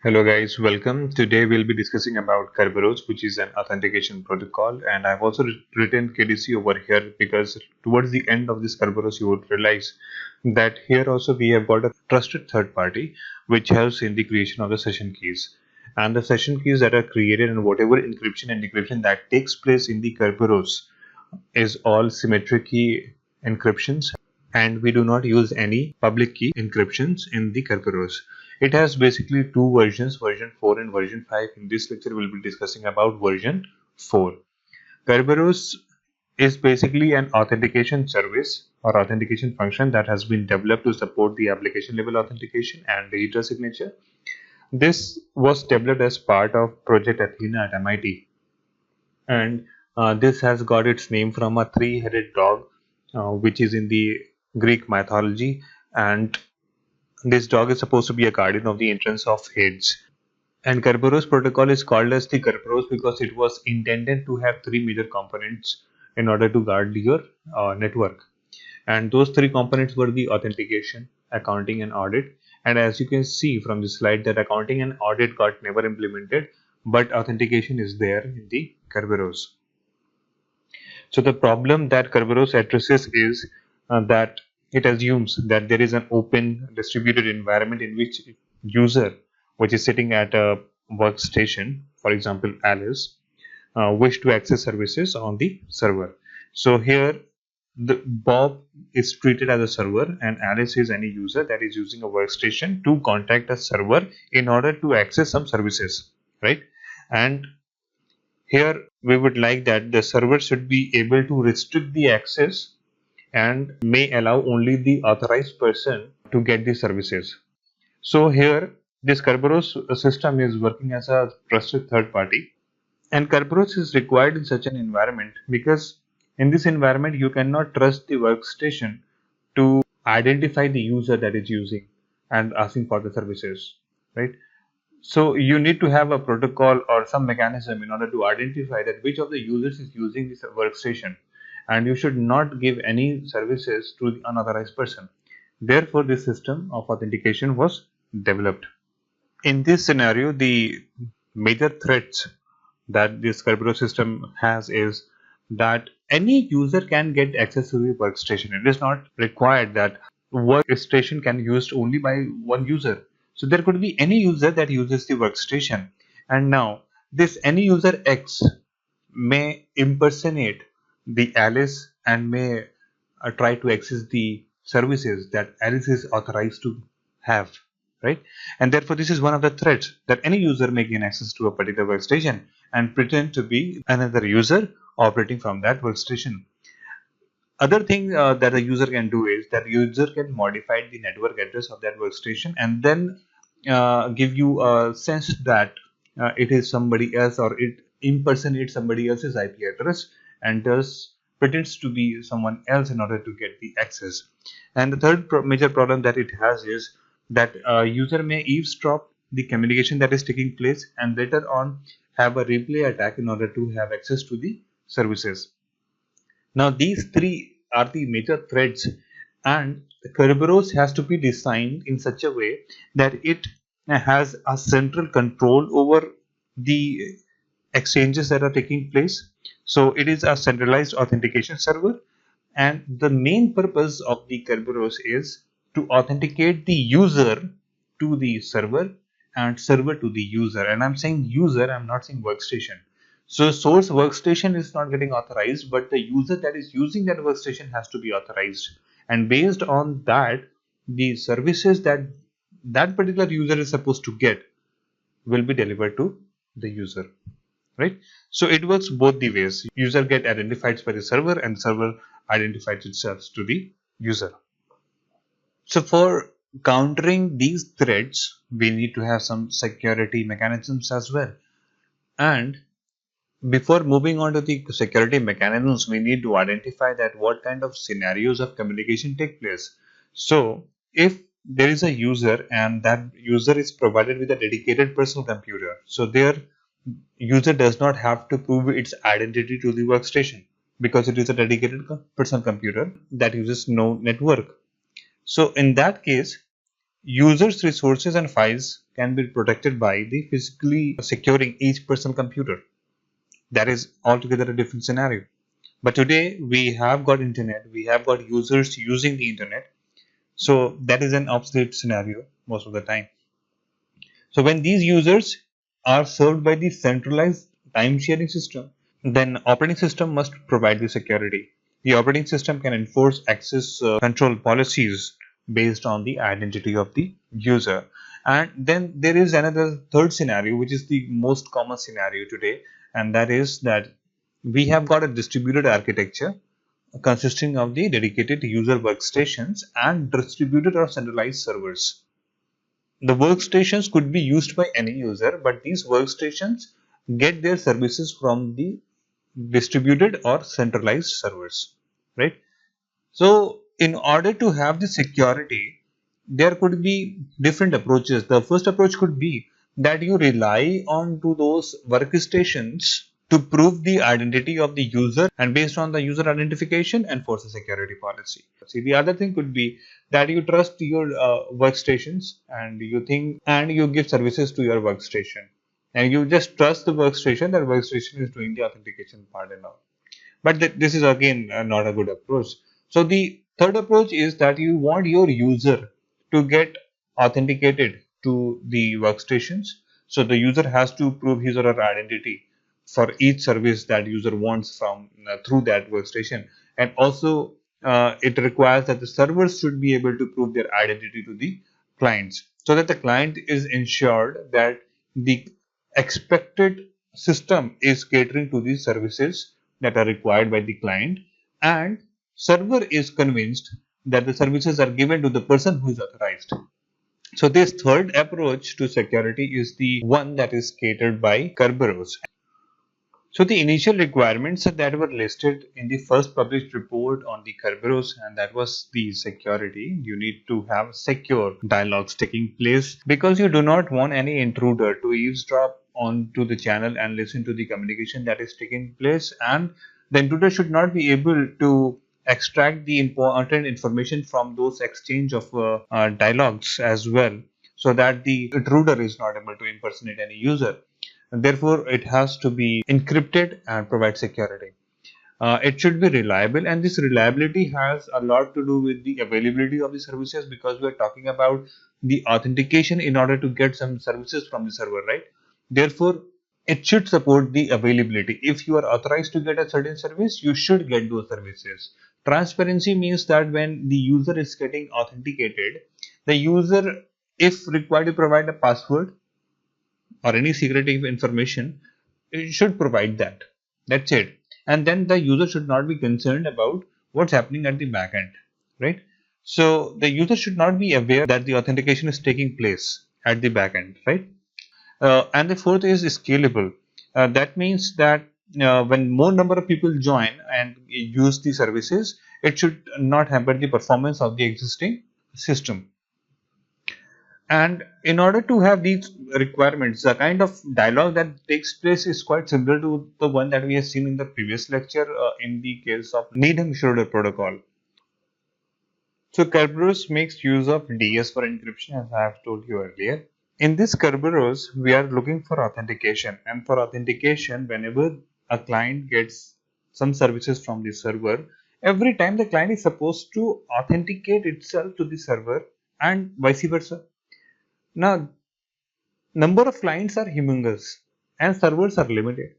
Hello guys, welcome. Today we'll be discussing about Kerberos, which is an authentication protocol, and I've also written KDC over here because towards the end of this Kerberos you would realize that here also we have got a trusted third party which helps in the creation of the session keys. And the session keys that are created and whatever encryption and decryption that takes place in the Kerberos is all symmetric key encryptions, and we do not use any public key encryptions in the Kerberos. It has basically two versions, version 4 and version 5. In this lecture, we'll be discussing about version 4. Kerberos is basically an authentication service or authentication function that has been developed to support the application level authentication and digital signature. This was developed as part of Project Athena at MIT, and this has got its name from a three-headed dog, which is in the Greek mythology, and this dog is supposed to be a guardian of the entrance of Hades. And Kerberos protocol is called as the Kerberos because it was intended to have three major components in order to guard your network. And those three components were the authentication, accounting, and audit. And as you can see from the slide, that accounting and audit got never implemented, but authentication is there in the Kerberos. So the problem that Kerberos addresses is that it assumes that there is an open distributed environment in which user, which is sitting at a workstation, for example Alice, wish to access services on the server. So here the Bob is treated as a server and Alice is any user that is using a workstation to contact a server in order to access some services, right? And here we would like that the server should be able to restrict the access and may allow only the authorized person to get the services. So here this Kerberos system is working as a trusted third party, and Kerberos is required in such an environment because in this environment you cannot trust the workstation to identify the user that is using and asking for the services, right? So you need to have a protocol or some mechanism in order to identify that which of the users is using this workstation, and you should not give any services to the unauthorized person. Therefore, this system of authentication was developed. In this scenario, the major threats that this Kerberos system has is that any user can get access to the workstation. It is not required that workstation can be used only by one user. So there could be any user that uses the workstation, and now this any user X may impersonate the Alice and may try to access the services that Alice is authorized to have, right? And therefore this is one of the threats, that any user may gain access to a particular workstation and pretend to be another user operating from that workstation. Other thing that a user can do is that user can modify the network address of that workstation and then give you a sense that it is somebody else, or it impersonates somebody else's IP address and thus pretends to be someone else in order to get the access. And the third major problem that it has is that a user may eavesdrop the communication that is taking place and later on have a replay attack in order to have access to the services. Now these three are the major threats, and Kerberos has to be designed in such a way that it has a central control over the exchanges that are taking place. So it is a centralized authentication server, and the main purpose of the Kerberos is to authenticate the user to the server and server to the user. And I'm saying user, I'm not saying workstation. So source workstation is not getting authorized, but the user that is using that workstation has to be authorized. And based on that, the services that that particular user is supposed to get will be delivered to the user, right? So it works both the ways. User get identified by the server and server identifies itself to the user. So for countering these threats, we need to have some security mechanisms as well. And before moving on to the security mechanisms, we need to identify that what kind of scenarios of communication take place. So if there is a user and that user is provided with a dedicated personal computer, so their user does not have to prove its identity to the workstation because it is a dedicated personal computer that uses no network. So in that case, users' resources and files can be protected by the physically securing each personal computer. That is altogether a different scenario. But today we have got internet, we have got users using the internet, so that is an obsolete scenario most of the time. So when these users are served by the centralized time sharing system, then operating system must provide the security. The operating system can enforce access control policies based on the identity of the user. And then there is another third scenario, which is the most common scenario today, and that is that we have got a distributed architecture consisting of the dedicated user workstations and distributed or centralized servers. The workstations could be used by any user, but these workstations get their services from the distributed or centralized servers, right? So in order to have the security, there could be different approaches. The first approach could be that you rely on to those workstations to prove the identity of the user, and based on the user identification enforce a security policy. See, the other thing could be that you trust your workstations and you give services to your workstation, and you just trust the workstation that workstation is doing the authentication part and all. But this is again not a good approach. So the third approach is that you want your user to get authenticated to the workstations. So the user has to prove his or her identity for each service that user wants from through that workstation, and also it requires that the servers should be able to prove their identity to the clients, so that the client is ensured that the expected system is catering to the services that are required by the client, and server is convinced that the services are given to the person who is authorized. So this third approach to security is the one that is catered by Kerberos. So the initial requirements that were listed in the first published report on the Kerberos, and that was the security. You need to have secure dialogues taking place because you do not want any intruder to eavesdrop onto the channel and listen to the communication that is taking place, and the intruder should not be able to extract the important information from those exchange of dialogues as well, so that the intruder is not able to impersonate any user. And therefore, it has to be encrypted and provide security. It should be reliable, and this reliability has a lot to do with the availability of the services, because we are talking about the authentication in order to get some services from the server, right? Therefore, it should support the availability. If you are authorized to get a certain service, you should get those services. Transparency means that when the user is getting authenticated, the user, if required to provide a password or any secretive information, it should provide that. That's it. And then the user should not be concerned about what's happening at the back end, right? So the user should not be aware that the authentication is taking place at the back end, right? And the fourth is scalable. That means that when more number of people join and use the services, it should not hamper the performance of the existing system. And in order to have these requirements, the kind of dialogue that takes place is quite similar to the one that we have seen in the previous lecture in the case of Needham-Schroeder protocol. So Kerberos makes use of DS for encryption, as I have told you earlier. In this Kerberos, we are looking for authentication, and for authentication, whenever a client gets some services from the server, every time the client is supposed to authenticate itself to the server and vice versa. Now, number of clients are humongous and servers are limited.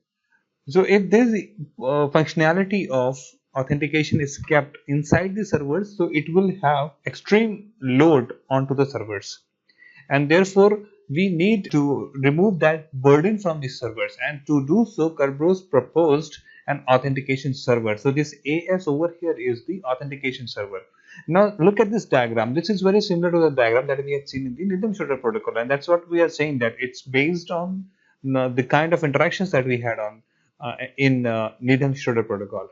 So if this functionality of authentication is kept inside the servers, so it will have extreme load onto the servers, and therefore we need to remove that burden from the servers, and to do so Kerberos proposed an authentication server. So this AS over here is the authentication server. Now look at this diagram. This is very similar to the diagram that we had seen in the Needham-Schroeder protocol, and that's what we are saying, that it's based on the kind of interactions that we had on in Needham-Schroeder protocol.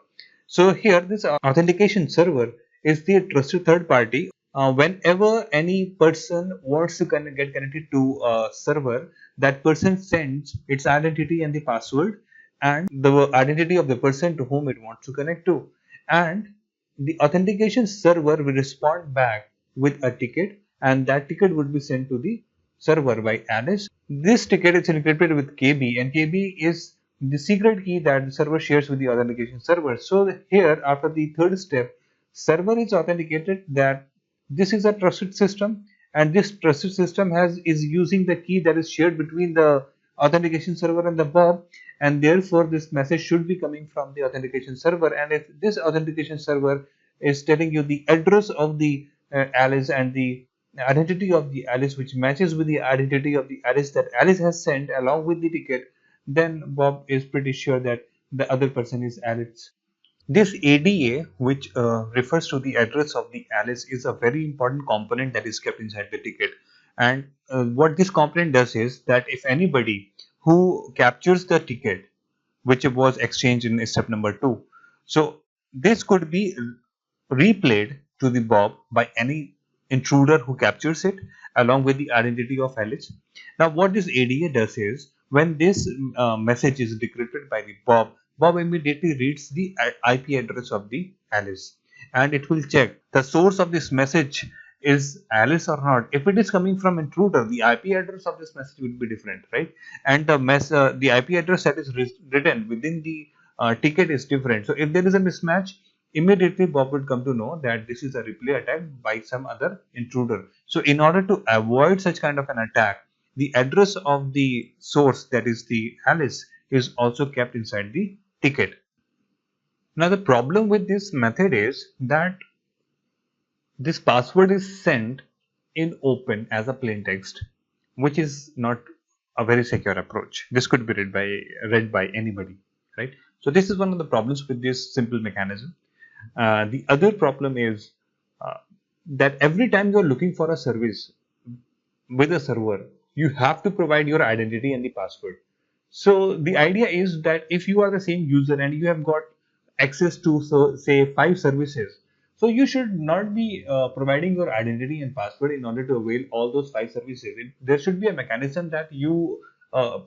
So here this authentication server is the trusted third party. Whenever any person wants to get connected to a server, that person sends its identity and the password and the identity of the person to whom it wants to connect to, and the authentication server will respond back with a ticket, and that ticket would be sent to the server by Alice. This ticket is encrypted with KB, and KB is the secret key that the server shares with the authentication server. So here, after the third step, server is authenticated that this is a trusted system, and this trusted system is using the key that is shared between the authentication server and the Bob, and therefore this message should be coming from the authentication server. And if this authentication server is telling you the address of the Alice and the identity of the Alice which matches with the identity of the Alice that Alice has sent along with the ticket, then Bob is pretty sure that the other person is Alice. This ADA, which refers to the address of the Alice, is a very important component that is kept inside the ticket. And what this component does is that if anybody who captures the ticket, which was exchanged in step number 2, so this could be replayed to the Bob by any intruder who captures it along with the identity of Alice. Now, what this ADA does is when this message is decrypted by the Bob, Bob immediately reads the IP address of the Alice, and it will check the source of this message is Alice or not. If it is coming from intruder, the IP address of this message will be different, right? And the IP address that is written within the ticket is different. So if there is a mismatch, immediately Bob would come to know that this is a replay attack by some other intruder. So in order to avoid such kind of an attack, the address of the source, that is the Alice, is also kept inside the ticket. Now the problem with this method is that this password is sent in open as a plain text, which is not a very secure approach. This could be read by anybody, right? So this is one of the problems with this simple mechanism. The other problem is that every time you are looking for a service with a server, you have to provide your identity and the password. So the idea is that if you are the same user and you have got access to, so say, 5 services, so you should not be providing your identity and password in order to avail all those 5 services. There should be a mechanism that you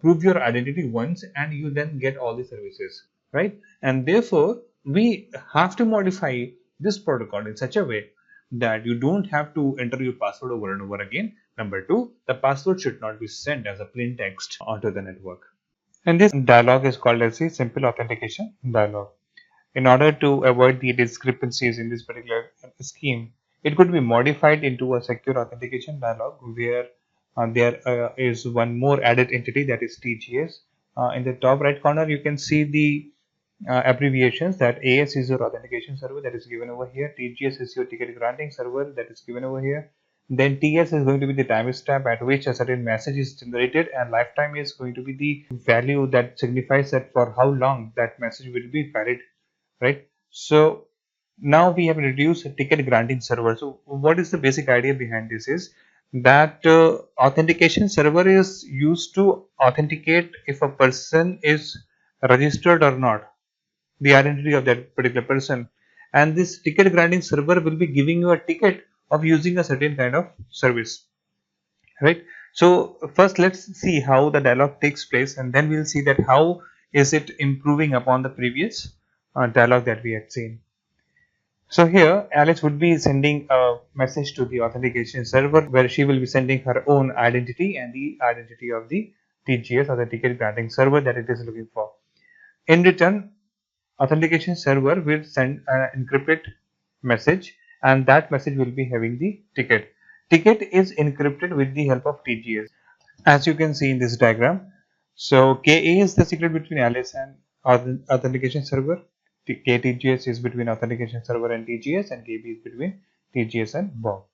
prove your identity once and you then get all the services, right? And therefore we have to modify this protocol in such a way that you don't have to enter your password over and over again. Number 2, the password should not be sent as a plain text onto the network. And this dialog is called as the simple authentication dialog. In order to avoid the discrepancies in this particular scheme, it could be modified into a secure authentication dialog where there is one more added entity, that is TGS. In the top right corner, you can see the abbreviations that AS is your authentication server, that is given over here. TGS is your ticket granting server, that is given over here. Then TS is going to be the timestamp at which a certain message is generated, and lifetime is going to be the value that signifies that for how long that message will be valid, right? So now we have introduced a ticket granting server. So what is the basic idea behind this is that authentication server is used to authenticate if a person is registered or not, the identity of that particular person, and this ticket granting server will be giving you a ticket of using a certain kind of service, right? So first let's see how the dialog takes place, and then we'll see that how is it improving upon the previous dialog that we had seen. So here Alice would be sending a message to the authentication server where she will be sending her own identity and the identity of the TGS or the ticket granting server that it is looking for. In return, authentication server will send an encrypted message, and that message will be having the ticket. Ticket is encrypted with the help of TGS, as you can see in this diagram. So KA is the secret between Alice and authentication server. KTGS is between authentication server and TGS, and KB is between TGS and Bob.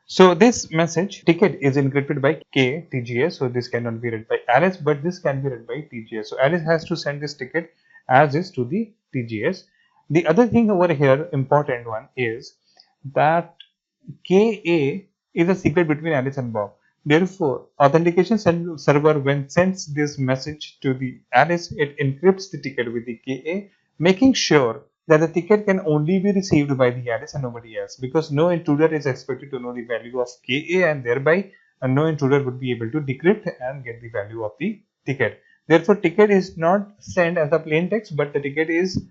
So this message ticket is encrypted by KTGS, so this cannot be read by Alice, but this can be read by TGS. So Alice has to send this ticket as is to the TGS. The other thing over here, important one, is that KA is a secret between Alice and Bob. Therefore, authentication server, when sends this message to the Alice, it encrypts the ticket with the KA, making sure that the ticket can only be received by the Alice and nobody else, because no intruder is expected to know the value of KA, and thereby no intruder would be able to decrypt and get the value of the ticket. Therefore, ticket is not sent as a plain text, but the ticket is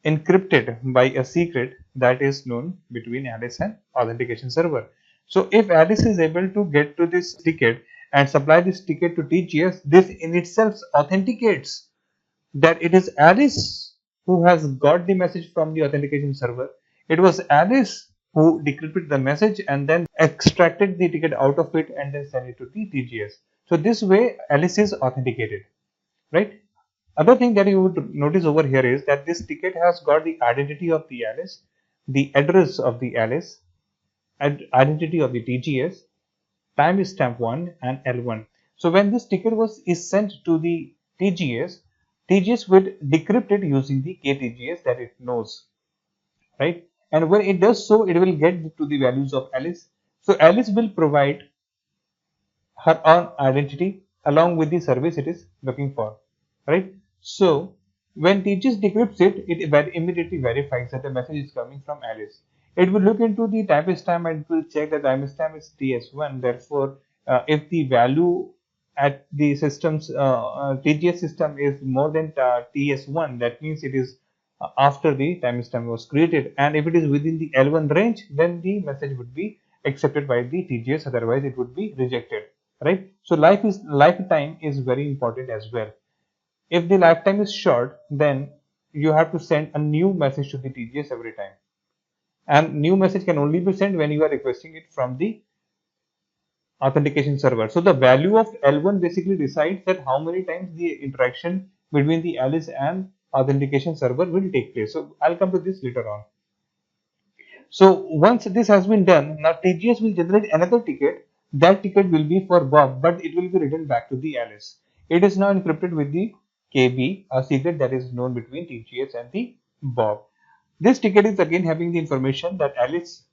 encrypted by a secret that is known between Alice and authentication server. So if Alice is able to get to this ticket and supply this ticket to TGS, this in itself authenticates that it is Alice who has got the message from the authentication server. It was Alice who decrypted the message and then extracted the ticket out of it and then sent it to the TGS. So this way Alice is authenticated, right? Other thing that you would notice over here is that this ticket has got the identity of the Alice, the address of the Alice, and identity of the TGS, timestamp 1 and L1. So when this ticket is sent to the TGS, TGS will decrypt it using the KTGS that it knows, right? And when it does so, it will get to the values of Alice. So Alice will provide her own identity along with the service it is looking for, right? So when TGS decrypts it, it immediately verifies that the message is coming from Alice. It will look into the timestamp and it will check the timestamp is TS1. Therefore, if the value at the system's TGS system is more than TS1, that means it is after the timestamp was created. And if it is within the L1 range, then the message would be accepted by the TGS. Otherwise, it would be rejected, right? So lifetime is very important as well. If the lifetime is short, then you have to send a new message to the TGS every time. And new message can only be sent when you are requesting it from the authentication server. So the value of L1 basically decides that how many times the interaction between the Alice and authentication server will take place. So I'll come to this later on. So once this has been done, now TGS will generate another ticket. That ticket will be for Bob, but it will be written back to the Alice. It is now encrypted with the KB, a secret that is known between TGS and the Bob. This ticket is again having the information that Alice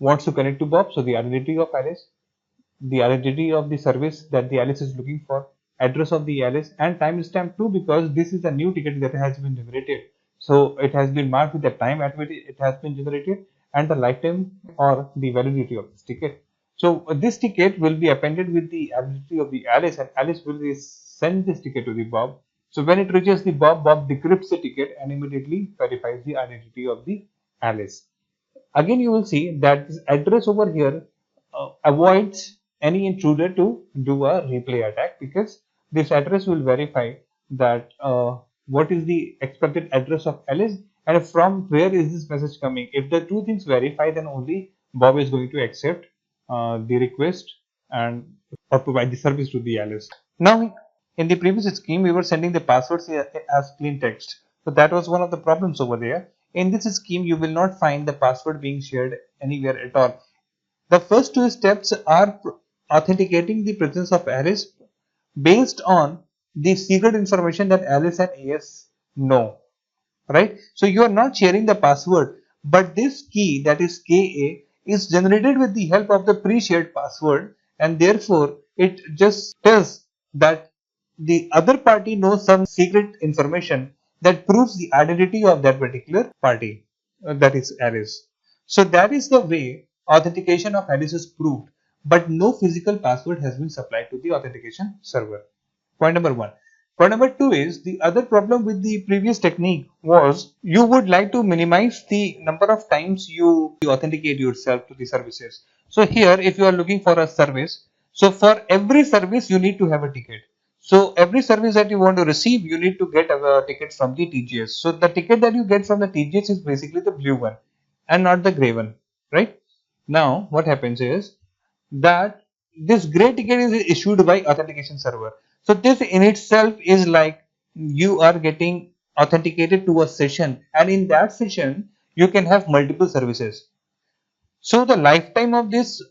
wants to connect to Bob. So the identity of Alice, the identity of the service that the Alice is looking for, address of the Alice, and timestamp 2 because this is a new ticket that has been generated. So it has been marked with the time at which it has been generated and the lifetime or the validity of this ticket. So this ticket will be appended with the identity of the Alice and Alice will send this ticket to the Bob. So when it reaches the Bob, Bob decrypts the ticket and immediately verifies the identity of the Alice. Again, you will see that this address over here avoids any intruder to do a replay attack because this address will verify that what is the expected address of Alice and from where is this message coming. If the two things verify, then only Bob is going to accept the request and or provide the service to the Alice. Now, in the previous scheme, we were sending the passwords as plain text. So that was one of the problems over there. In this scheme, you will not find the password being shared anywhere at all. The first two steps are authenticating the presence of Alice based on the secret information that Alice and AS know, right? So you are not sharing the password, but this key, that is KA, is generated with the help of the pre-shared password, and therefore it just tells that the other party knows some secret information that proves the identity of that particular party, that is Alice. So that is the way authentication of Alice is proved, but no physical password has been supplied to the authentication server. Point number one. Point number two is the other problem with the previous technique was you would like to minimize the number of times you authenticate yourself to the services. So here, if you are looking for a service, so for every service you need to have a ticket. So every service that you want to receive, you need to get a ticket from the TGS. So the ticket that you get from the TGS is basically the blue one and not the gray one, right? Now what happens is that this gray ticket is issued by authentication server. So this in itself is like you are getting authenticated to a session, and in that session you can have multiple services. So the lifetime of this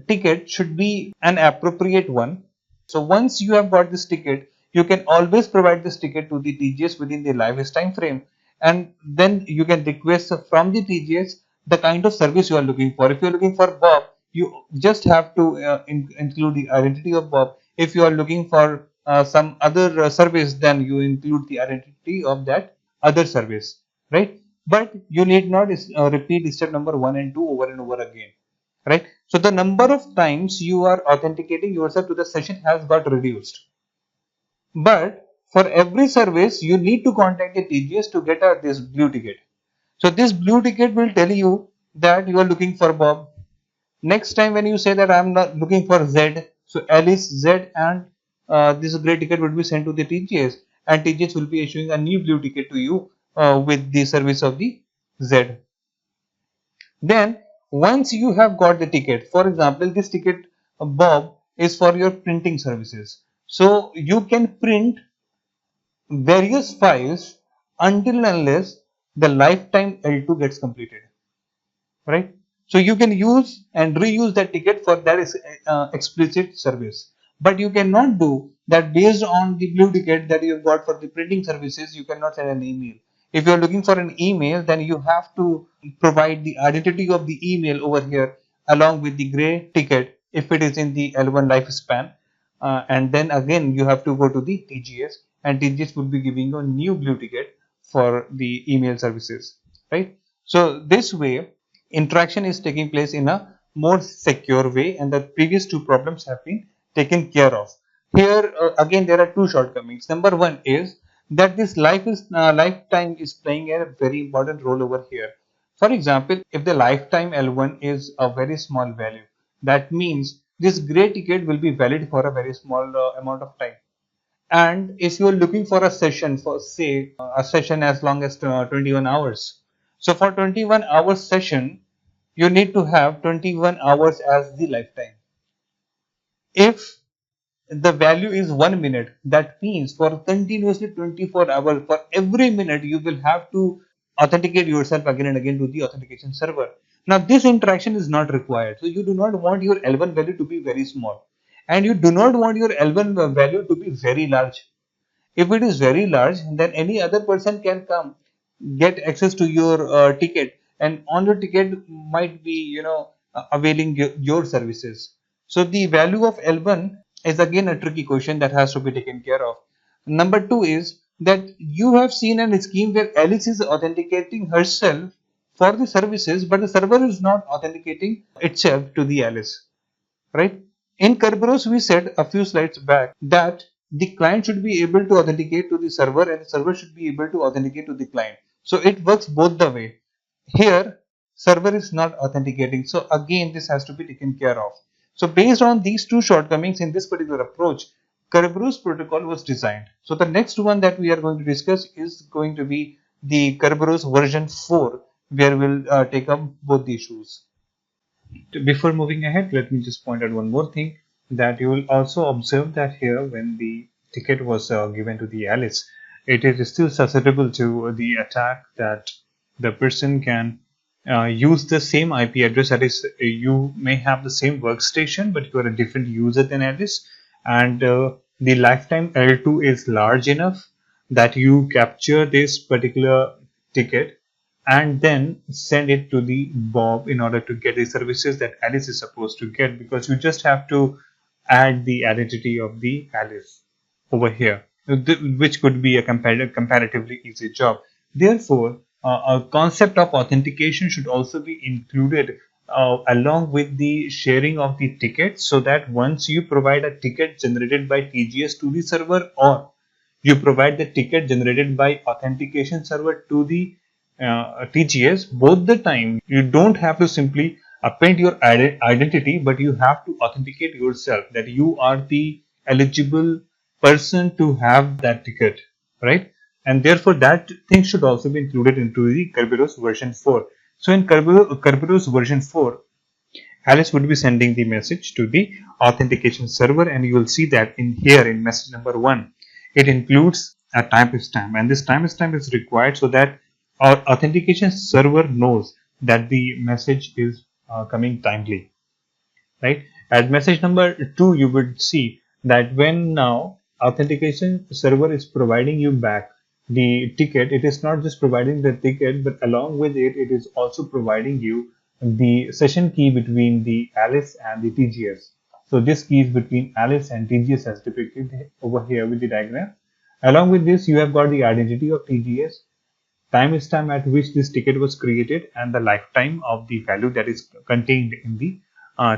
ticket should be an appropriate one. So once you have got this ticket, you can always provide this ticket to the TGS within the lifetime frame, and then you can request from the TGS the kind of service you are looking for. If you are looking for Bob, you just have to include the identity of Bob. If you are looking for some other service, then you include the identity of that other service, right? But you need not repeat step number 1 and 2 over and over again, right? So the number of times you are authenticating yourself to the session has got reduced. But for every service, you need to contact the TGS to get this blue ticket. So this blue ticket will tell you that you are looking for Bob, Next time when you say that I'm not looking for Z, so Alice Z and this gray ticket would be sent to the TGS, and TGS will be issuing a new blue ticket to you with the service of the Z. Then once you have got the ticket, for example, this ticket Bob is for your printing services. So you can print various files until and unless the lifetime L2 gets completed, right? So you can use and reuse that ticket for that explicit service, but you cannot do that based on the blue ticket that you've got for the printing services. You cannot send an email. If you're looking for an email, then you have to provide the identity of the email over here along with the gray ticket if it is in the L1 lifespan, and then again you have to go to the TGS, and TGS would be giving you a new blue ticket for the email services, right? So this way interaction is taking place in a more secure way, and the previous two problems have been taken care of. Here again there are two shortcomings. Number one is that this lifetime is playing a very important role over here. For example, if the lifetime L1 is a very small value, that means this gray ticket will be valid for a very small amount of time. And if you are looking for a session, for say a session as long as 21 hours, so for 21 hours session you need to have 21 hours as the lifetime. If the value is 1 minute, that means for continuously 24 hours, for every minute you will have to authenticate yourself again and again to the authentication server. Now this interaction is not required, so you do not want your L1 value to be very small, and you do not want your L1 value to be very large. If it is very large, then any other person can come, get access to your ticket, and on your ticket might be, availing your services. So the value of L1 is again a tricky question that has to be taken care of. Number two is that you have seen a scheme where Alice is authenticating herself for the services, but the server is not authenticating itself to the Alice, right? In Kerberos, we said a few slides back that the client should be able to authenticate to the server and the server should be able to authenticate to the client. So it works both the way. Here, server is not authenticating. So again, this has to be taken care of. So based on these two shortcomings in this particular approach, Kerberos protocol was designed. So the next one that we are going to discuss is going to be the Kerberos version 4, where we'll take up both the issues. Before moving ahead, let me just point out one more thing, that you will also observe that here when the ticket was given to the Alice, it is still susceptible to the attack, that the person can use the same IP address. That is, you may have the same workstation, but you are a different user than Alice, and the lifetime L2 is large enough that you capture this particular ticket and then send it to the Bob in order to get the services that Alice is supposed to get, because you just have to add the identity of the Alice over here, which could be a comparatively easy job. Therefore, a concept of authentication should also be included along with the sharing of the ticket, so that once you provide a ticket generated by TGS to the server, or you provide the ticket generated by authentication server to the TGS, both the time you don't have to simply append your identity, but you have to authenticate yourself that you are the eligible person to have that ticket, right? And therefore that thing should also be included into the Kerberos version 4. So in Kerberos version 4, Alice would be sending the message to the authentication server, and you will see that in here in message number 1, it includes a timestamp, and this timestamp is required so that our authentication server knows that the message is coming timely, right? At message number 2, you would see that when now authentication server is providing you back the ticket, it is not just providing the ticket, but along with it, it is also providing you the session key between the Alice and the TGS. So this key is between Alice and TGS as depicted over here with the diagram. Along with this, you have got the identity of TGS, timestamp at which this ticket was created, and the lifetime of the value that is contained in the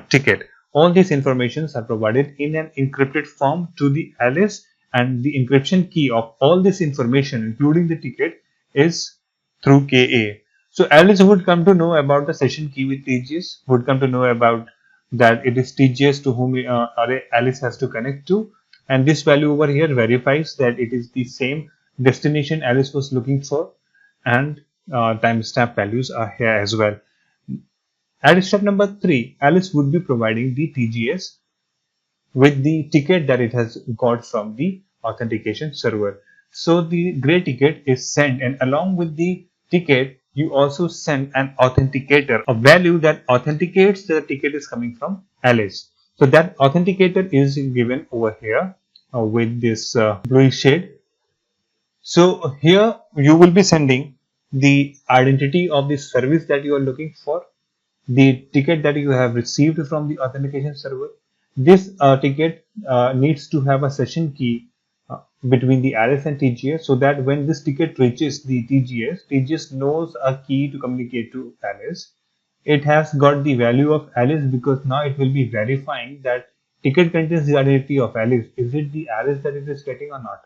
ticket. All these informations are provided in an encrypted form to the Alice, and the encryption key of all this information, including the ticket, is through KA. So Alice would come to know about the session key with TGS, would come to know about that it is TGS to whom Alice has to connect to, and this value over here verifies that it is the same destination Alice was looking for, and timestamp values are here as well. At step number 3, Alice would be providing the TGS with the ticket that it has got from the authentication server. So the gray ticket is sent, and along with the ticket you also send an authenticator, a value that authenticates the ticket is coming from Alice. So that authenticator is given over here with this bluish shade. So here you will be sending the identity of the service that you are looking for, the ticket that you have received from the authentication server. This ticket needs to have a session key between the Alice and TGS, so that when this ticket reaches the TGS knows a key to communicate to Alice. It has got the value of Alice because now it will be verifying that ticket contains the identity of Alice. Is it the Alice that it is getting or not?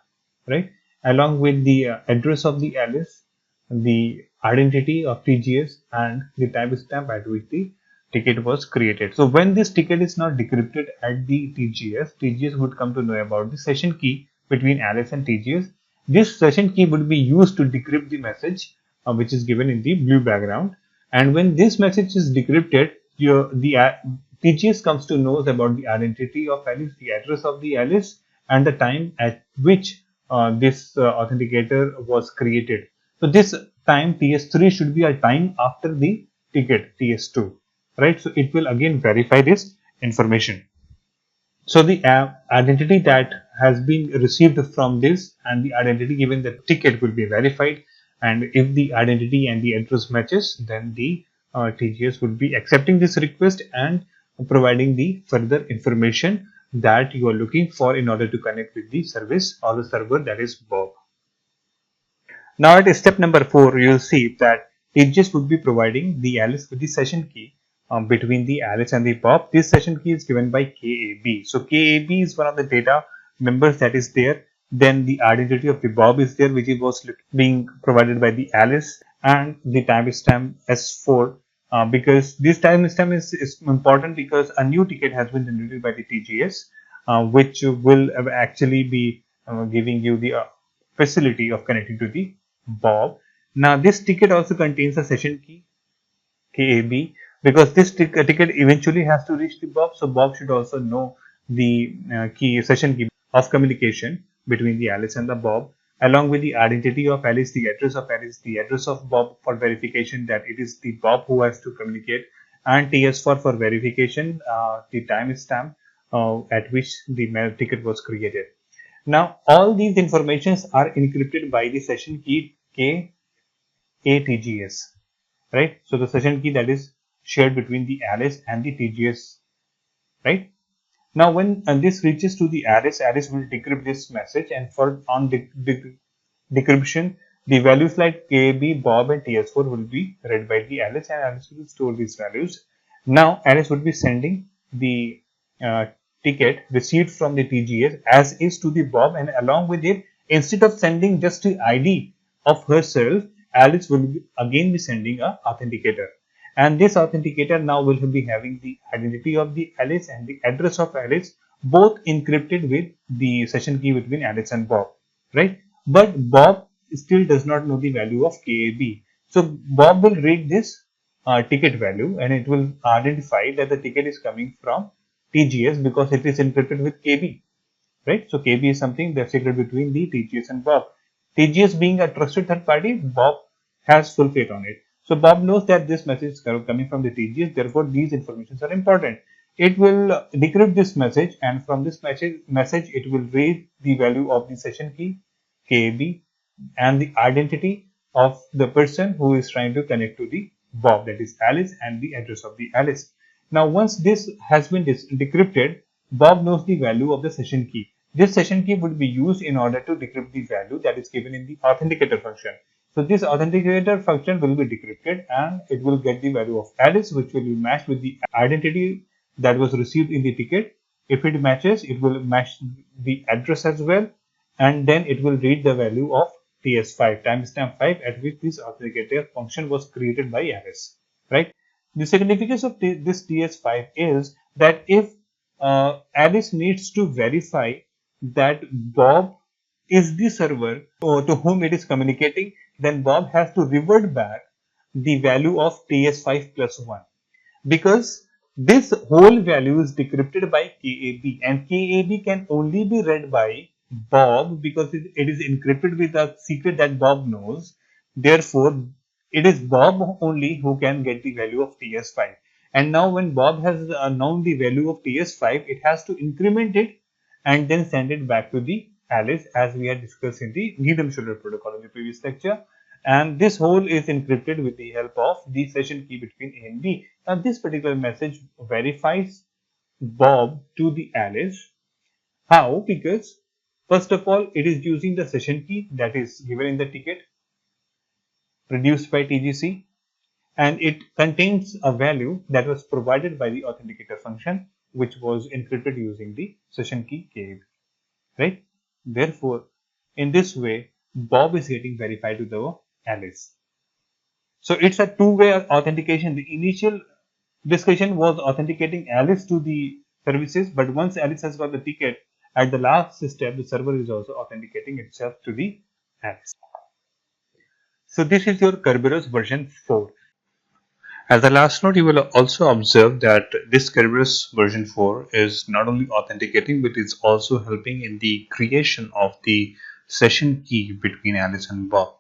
Right? Along with the address of the Alice, the identity of TGS, and the timestamp at which the ticket was created. So when this ticket is now decrypted at the TGS would come to know about the session key between Alice and TGS. This session key would be used to decrypt the message which is given in the blue background. And when this message is decrypted, the TGS comes to know about the identity of Alice, the address of the Alice, and the time at which this authenticator was created. So this time TS3 should be a time after the ticket TS2, right? So it will again verify this information. So the identity that has been received from this and the identity given the ticket will be verified, and if the identity and the address matches, then the TGS would be accepting this request and providing the further information that you are looking for in order to connect with the service or the server, that is Bob. Now at step number 4, you'll see that TGS would be providing the Alice with the session key between the Alice and the Bob. This session key is given by KAB. So KAB is one of the data members that is there. Then the identity of the Bob is there, which was being provided by the Alice, and the timestamp S4. Because this timestamp is important because a new ticket has been generated by the TGS, which will actually be giving you the facility of connecting to the Bob. Now this ticket also contains a session key KAB, because this ticket eventually has to reach the Bob, so Bob should also know the session key of communication between the Alice and the Bob, along with the identity of Alice, the address of Alice, the address of Bob for verification that it is the Bob who has to communicate, and TS4 for verification, the timestamp at which the ticket was created. Now all these informations are encrypted by the session key KATGS, right? So the session key that is shared between the Alice and the TGS, right? Now when this reaches to the Alice will decrypt this message, and for on decryption, the values like KB, Bob, and TS4 will be read by the Alice, and Alice will store these values. Now Alice would be sending the ticket received from the TGS as is to the Bob, and along with it, instead of sending just the ID of herself, Alice will again be sending a authenticator. And this authenticator now will be having the identity of the Alice and the address of Alice, both encrypted with the session key between Alice and Bob, right? But Bob still does not know the value of KAB. So Bob will read this ticket value, and it will identify that the ticket is coming from TGS because it is encrypted with KB, right? So KB is something that's secret between the TGS and Bob. TGS being a trusted third party, Bob has full faith on it. So Bob knows that this message is coming from the TGS, therefore these informations are important. It will decrypt this message, and from this message it will read the value of the session key KAB and the identity of the person who is trying to connect to the Bob, that is Alice, and the address of the Alice. Now once this has been decrypted, Bob knows the value of the session key. This session key would be used in order to decrypt the value that is given in the authenticator function. So this authenticator function will be decrypted, and it will get the value of Alice, which will be matched with the identity that was received in the ticket. If it matches, it will match the address as well, and then it will read the value of TS5, timestamp 5, at which this authenticator function was created by Alice, right? The significance of this TS5 is that if Alice needs to verify that Bob is the server to whom it is communicating, then Bob has to revert back the value of TS5 plus 1, because this whole value is decrypted by KAB, and KAB can only be read by Bob because it is encrypted with a secret that Bob knows. Therefore, it is Bob only who can get the value of TS5. And now when Bob has known the value of TS5, it has to increment it and then send it back to the Alice, as we had discussed in the Needham-Schroeder protocol in the previous lecture. And this whole is encrypted with the help of the session key between A and B. Now this particular message verifies Bob to the Alice. How? Because first of all, it is using the session key that is given in the ticket produced by TGC, and it contains a value that was provided by the authenticator function, which was encrypted using the session key KAB, right? Therefore, in this way, Bob is getting verified to the Alice. So it's a two-way authentication. The initial discussion was authenticating Alice to the services, but once Alice has got the ticket, at the last step, the server is also authenticating itself to the Alice. So this is your Kerberos version 4. As a last note, you will also observe that this Kerberos version 4 is not only authenticating, but it's also helping in the creation of the session key between Alice and Bob,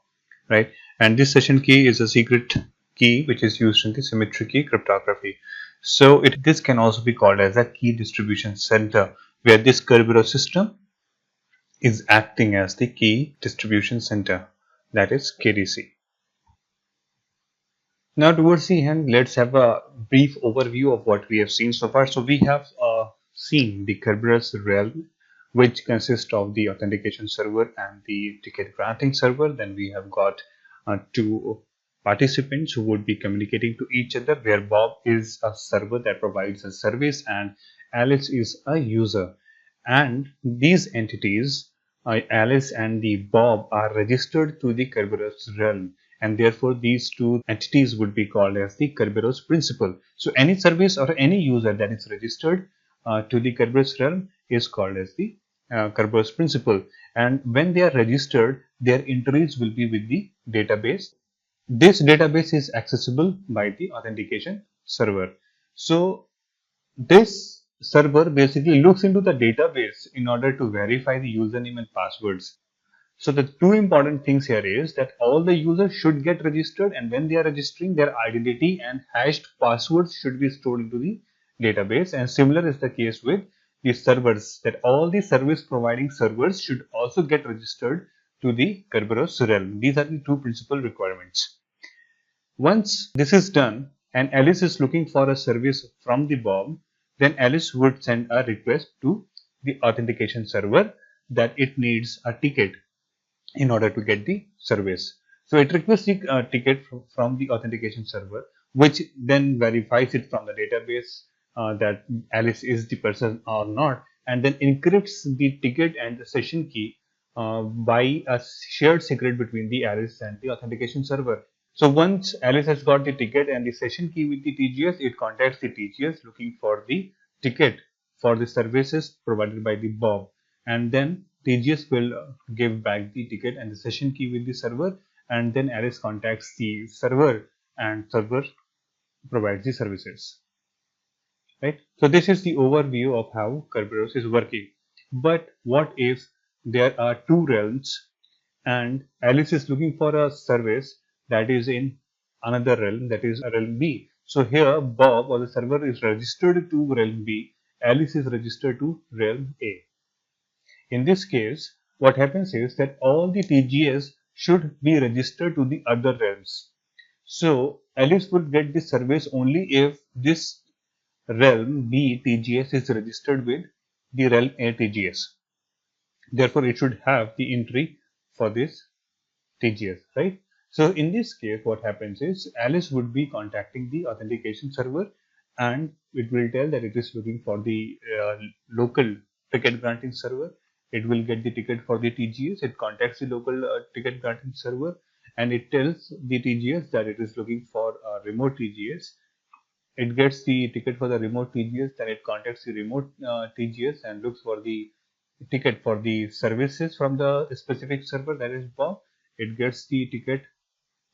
right? And this session key is a secret key which is used in the symmetry key cryptography. So this can also be called as a key distribution center, where this Kerberos system is acting as the key distribution center, that is KDC. Now towards the end, let's have a brief overview of what we have seen so far. So we have seen the Kerberos realm, which consists of the authentication server and the ticket granting server. Then we have got two participants who would be communicating to each other, where Bob is a server that provides a service and Alice is a user. And these entities, Alice and the Bob, are registered to the Kerberos realm, and therefore these two entities would be called as the Kerberos principal. So any service or any user that is registered to the Kerberos realm is called as the Kerberos principal, and when they are registered, their entries will be with the database. This database is accessible by the authentication server. So this server basically looks into the database in order to verify the username and passwords. So the two important things here is that all the users should get registered, and when they are registering, their identity and hashed passwords should be stored into the database. And similar is the case with the servers, that all the service providing servers should also get registered to the Kerberos realm. These are the two principal requirements. Once this is done and Alice is looking for a service from the Bob, then Alice would send a request to the authentication server that it needs a ticket in order to get the service. So it requests the ticket from the authentication server, which then verifies it from the database that Alice is the person or not, and then encrypts the ticket and the session key by a shared secret between the Alice and the authentication server. So once Alice has got the ticket and the session key with the TGS, it contacts the TGS looking for the ticket for the services provided by the Bob, and then TGS will give back the ticket and the session key with the server, and then Alice contacts the server and server provides the services, right? So this is the overview of how Kerberos is working. But what if there are two realms and Alice is looking for a service that is in another realm, that is realm B? So here Bob or the server is registered to realm B, Alice is registered to realm A. In this case, what happens is that all the TGS should be registered to the other realms. So Alice would get this service only if this realm B TGS is registered with the realm A TGS. Therefore, it should have the entry for this TGS, right? So in this case, what happens is Alice would be contacting the authentication server, and it will tell that it is looking for the local ticket granting server. it will get the ticket for the TGS. It contacts the local ticket granting server, and it tells the TGS that it is looking for a remote TGS. It gets the ticket for the remote TGS, then it contacts the remote TGS and looks for the ticket for the services from the specific server, that is Bob. It gets the ticket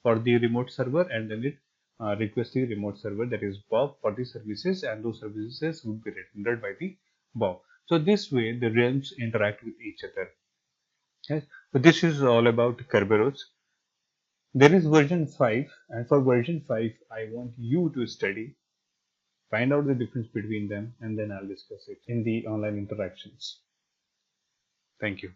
for the remote server, and then it requests the remote server, that is Bob, for the services, and those services would be rendered by the Bob. So this way the realms interact with each other. Yes. So this is all about Kerberos. There is version 5, and for version 5 I want you to study, find out the difference between them, and then I'll discuss it in the online interactions. Thank you.